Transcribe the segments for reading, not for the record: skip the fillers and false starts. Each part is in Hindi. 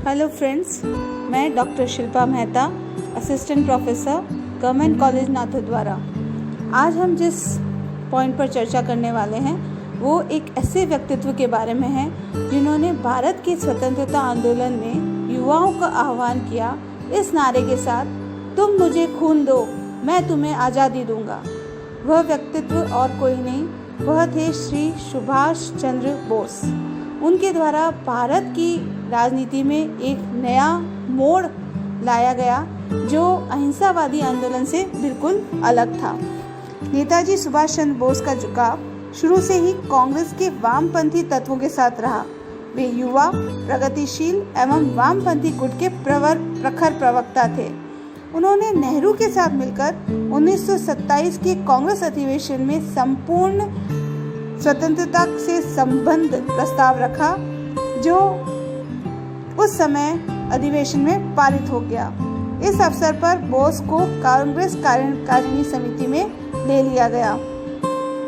हेलो फ्रेंड्स, मैं doctor Shilpa Mehta, assistant professor, government college Nathdwara. आज हम जिस पॉइंट पर चर्चा करने वाले हैं वो एक ऐसे व्यक्तित्व के बारे में है जिन्होंने भारत के स्वतंत्रता आंदोलन में युवाओं का आह्वान किया इस नारे के साथ, तुम मुझे खून दो, मैं तुम्हें आज़ादी दूंगा। वह व्यक्तित्व और कोई नहीं, वह थे श्री सुभाष चंद्र बोस। उनके द्वारा भारत की राजनीति में एक नया मोड़ लाया गया जो अहिंसावादी आंदोलन से बिल्कुल अलग था। नेताजी सुभाष चंद्र बोस का झुकाव शुरू से ही कांग्रेस के वामपंथी तत्वों के साथ रहा। वे युवा, प्रगतिशील एवं वामपंथी गुट के प्रखर प्रवक्ता थे। उन्होंने नेहरू के साथ मिलकर 1927 के कांग्रेस अधिवेशन में संपूर्ण स्वतंत्रता से संबंध प्रस्ताव रखा जो उस समय अधिवेशन में पारित हो गया। इस अवसर पर बोस को कांग्रेस कार्यकारिणी समिति में ले लिया गया।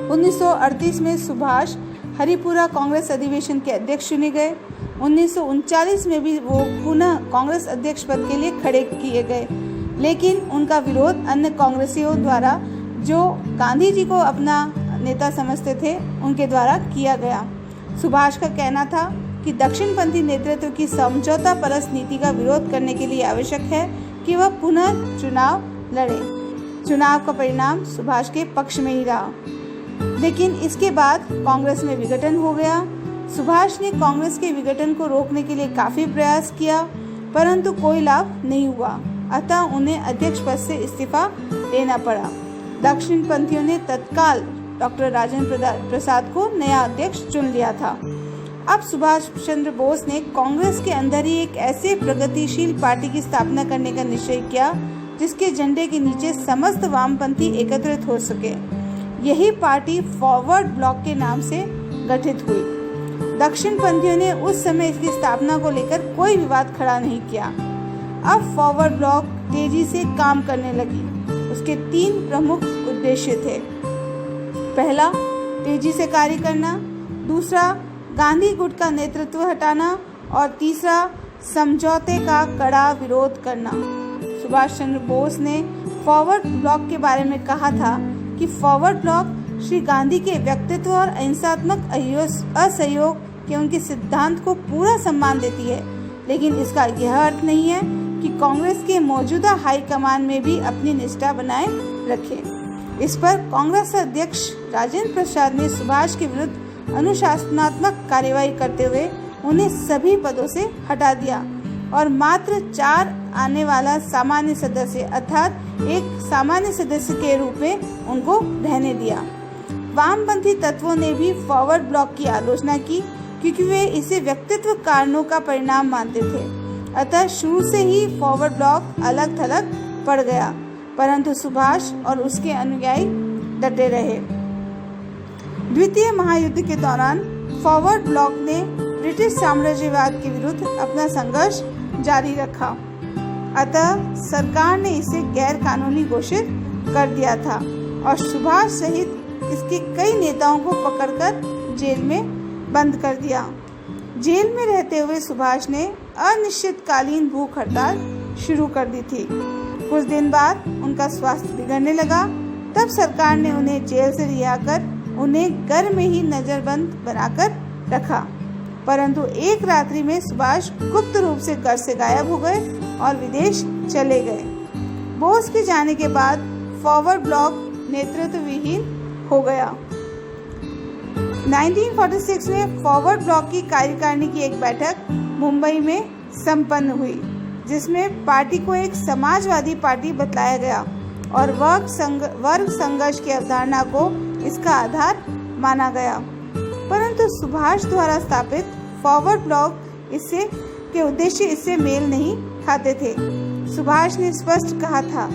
1938 में सुभाष हरिपुरा कांग्रेस अधिवेशन के अध्यक्ष चुने गए। 1939 में भी वो पुनः कांग्रेस अध्यक्ष पद के लिए खड़े किए गए, लेकिन उनका विरोध अन्य कांग्रेसियों द्वारा, जो गांधी जी को अपना नेता समझते थे, उनके द्वारा किया गया। सुभाष का कहना था कि दक्षिणपंथी नेतृत्व की समझौता परस्त नीति का विरोध करने के लिए आवश्यक है कि वह पुनः चुनाव लड़े। चुनाव का परिणाम सुभाष के पक्ष में ही रहा, लेकिन इसके बाद कांग्रेस में विघटन हो गया। सुभाष ने कांग्रेस के विघटन को रोकने के लिए काफी प्रयास किया, परंतु कोई लाभ नहीं हुआ। अतः उन्हें अध्यक्ष पद से इस्तीफा देना पड़ा। दक्षिणपंथियों ने तत्काल डॉक्टर राजेंद्र प्रसाद को नया अध्यक्ष चुन लिया था। अब सुभाष चंद्र बोस ने कांग्रेस के अंदर ही एक ऐसे प्रगतिशील पार्टी की स्थापना करने का निश्चय किया जिसके झंडे के नीचे समस्त वामपंथी एकत्रित हो सके। यही पार्टी फॉरवर्ड ब्लॉक के नाम से गठित हुई। दक्षिणपंथियों ने उस समय इसकी स्थापना को लेकर कोई विवाद खड़ा नहीं किया। अब फॉरवर्ड ब्लॉक तेजी से काम करने लगी। उसके 3 प्रमुख उद्देश्य थे। पहला, तेजी से कार्य करना। दूसरा, गांधी गुट का नेतृत्व हटाना। और तीसरा, समझौते का कड़ा विरोध करना। सुभाष चंद्र बोस ने फॉरवर्ड ब्लॉक के बारे में कहा था कि फॉरवर्ड ब्लॉक श्री गांधी के व्यक्तित्व और अहिंसात्मक असहयोग के उनके सिद्धांत को पूरा सम्मान देती है, लेकिन इसका यह अर्थ नहीं है कि कांग्रेस के मौजूदा हाईकमान में भी अपनी निष्ठा बनाए रखे। इस पर कांग्रेस अध्यक्ष राजेंद्र प्रसाद ने सुभाष के विरुद्ध अनुशासनात्मक कार्यवाही करते हुए उन्हें सभी पदों से हटा दिया और मात्र 4 आने वाला सामान्य सदस्य अर्थात एक सामान्य सदस्य के रूप में उनको रहने दिया। वामपंथी तत्वों ने भी फॉरवर्ड ब्लॉक की आलोचना की क्योंकि वे इसे व्यक्तित्व कारणों का परिणाम मानते थे। अतः शुरू से ही फॉरवर्ड ब्लॉक अलग थलग पड़ गया, परंतु सुभाष और उसके अनुयायी डटे रहे। द्वितीय महायुद्ध के दौरान फॉरवर्ड ब्लॉक ने ब्रिटिश साम्राज्यवाद के विरुद्ध अपना संघर्ष जारी रखा। अतः सरकार ने इसे गैर कानूनी घोषित कर दिया था और सुभाष सहित इसके कई नेताओं को पकड़कर जेल में बंद कर दिया। जेल में रहते हुए सुभाष ने अनिश्चितकालीन भूख हड़ताल शुरू कर दी थी। कुछ दिन बाद उनका स्वास्थ्य बिगड़ने लगा। तब सरकार ने उन्हें जेल से रिहा कर उन्हें घर में ही नजरबंद बनाकर रखा, परंतु एक रात्रि में सुभाष गुप्त रूप से घर से गायब हो गए और विदेश चले गए। बोस के जाने के बाद फॉरवर्ड ब्लॉक नेतृत्व विहीन हो गया। 1946 में फॉरवर्ड ब्लॉक की कार्यकारिणी की एक बैठक मुंबई में संपन्न हुई, जिसमें पार्टी को एक समाजवादी पार्टी बतलाया गया और वर्ग संघर्ष की अवधारणा को इसका आधार माना गया। परंतु सुभाष द्वारा स्थापित फॉरवर्ड ब्लॉक के उद्देश्य इससे मेल नहीं खाते थे। सुभाष ने स्पष्ट कहा था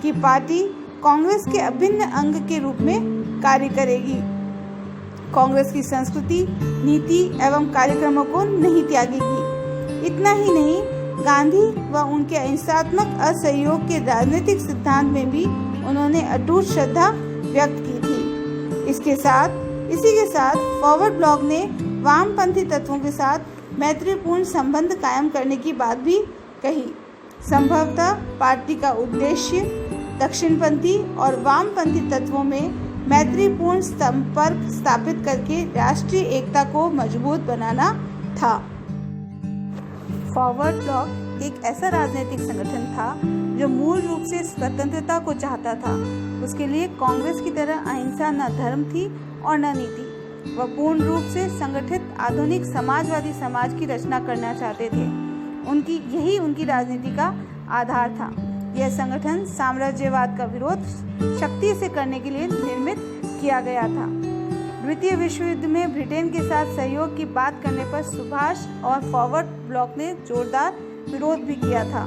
कि पार्टी कांग्रेस के अभिन्न अंग के रूप में कार्य करेगी। कांग्रेस की संस्कृति, नीति एवं कार्यक्रमों को नहीं त्यागेगी। इतना ही नहीं, गांधी व उनके अहिंसात्मक असहयोग के राजनीतिक सिद्धांत में भी उन्होंने अटूट श्रद्धा व्यक्त की थी। इसी के साथ फॉरवर्ड ब्लॉक ने वामपंथी तत्वों के साथ मैत्रीपूर्ण संबंध कायम करने की बात भी कही। संभवतः पार्टी का उद्देश्य दक्षिणपंथी और वामपंथी तत्वों में मैत्रीपूर्ण संपर्क स्थापित करके राष्ट्रीय एकता को मजबूत बनाना था। फॉरवर्ड ब्लॉक एक ऐसा राजनीतिक संगठन था जो मूल रूप से स्वतंत्रता को चाहता था। उसके लिए कांग्रेस की तरह अहिंसा न धर्म थी और न नीति। वह पूर्ण रूप से संगठित आधुनिक समाजवादी समाज की रचना करना चाहते थे। यही उनकी राजनीति का आधार था। यह संगठन साम्राज्यवाद का विरोध शक्ति से करने के लिए निर्मित किया गया था। द्वितीय विश्व युद्ध में ब्रिटेन के साथ सहयोग की बात करने पर सुभाष और फॉरवर्ड ब्लॉक ने जोरदार विरोध भी किया था।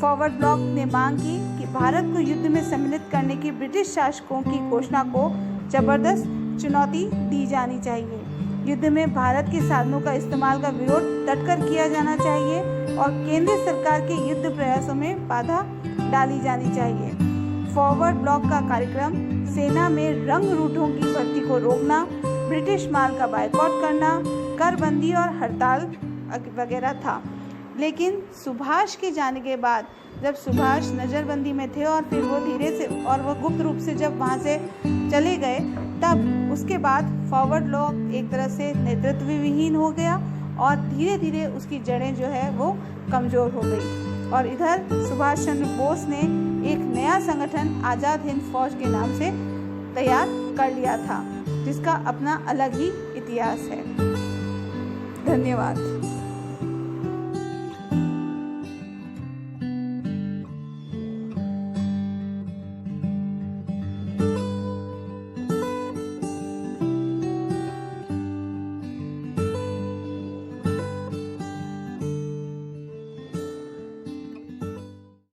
फॉरवर्ड ब्लॉक ने मांग की कि भारत को युद्ध में सम्मिलित करने की ब्रिटिश शासकों की घोषणा को जबरदस्त चुनौती दी जानी चाहिए। युद्ध में भारत के साधनों का इस्तेमाल का विरोध डटकर किया जाना चाहिए और केंद्र सरकार के युद्ध प्रयासों में बाधा डाली जानी चाहिए। फॉरवर्ड ब्लॉक का कार्यक्रम सेना में रंग रूटों की भर्ती को रोकना, ब्रिटिश माल का बायकॉट करना, करबंदी और हड़ताल वगैरह था। लेकिन सुभाष के जाने के बाद जब सुभाष नज़रबंदी में थे और फिर वो वो गुप्त रूप से जब वहाँ से चले गए, तब उसके बाद फॉरवर्ड ब्लॉक एक तरह से नेतृत्व विहीन हो गया और धीरे धीरे उसकी जड़ें जो है वो कमज़ोर हो गई। और इधर सुभाष चंद्र बोस ने एक नया संगठन आज़ाद हिंद फौज के नाम से तैयार कर लिया था, जिसका अपना अलग ही इतिहास है। धन्यवाद।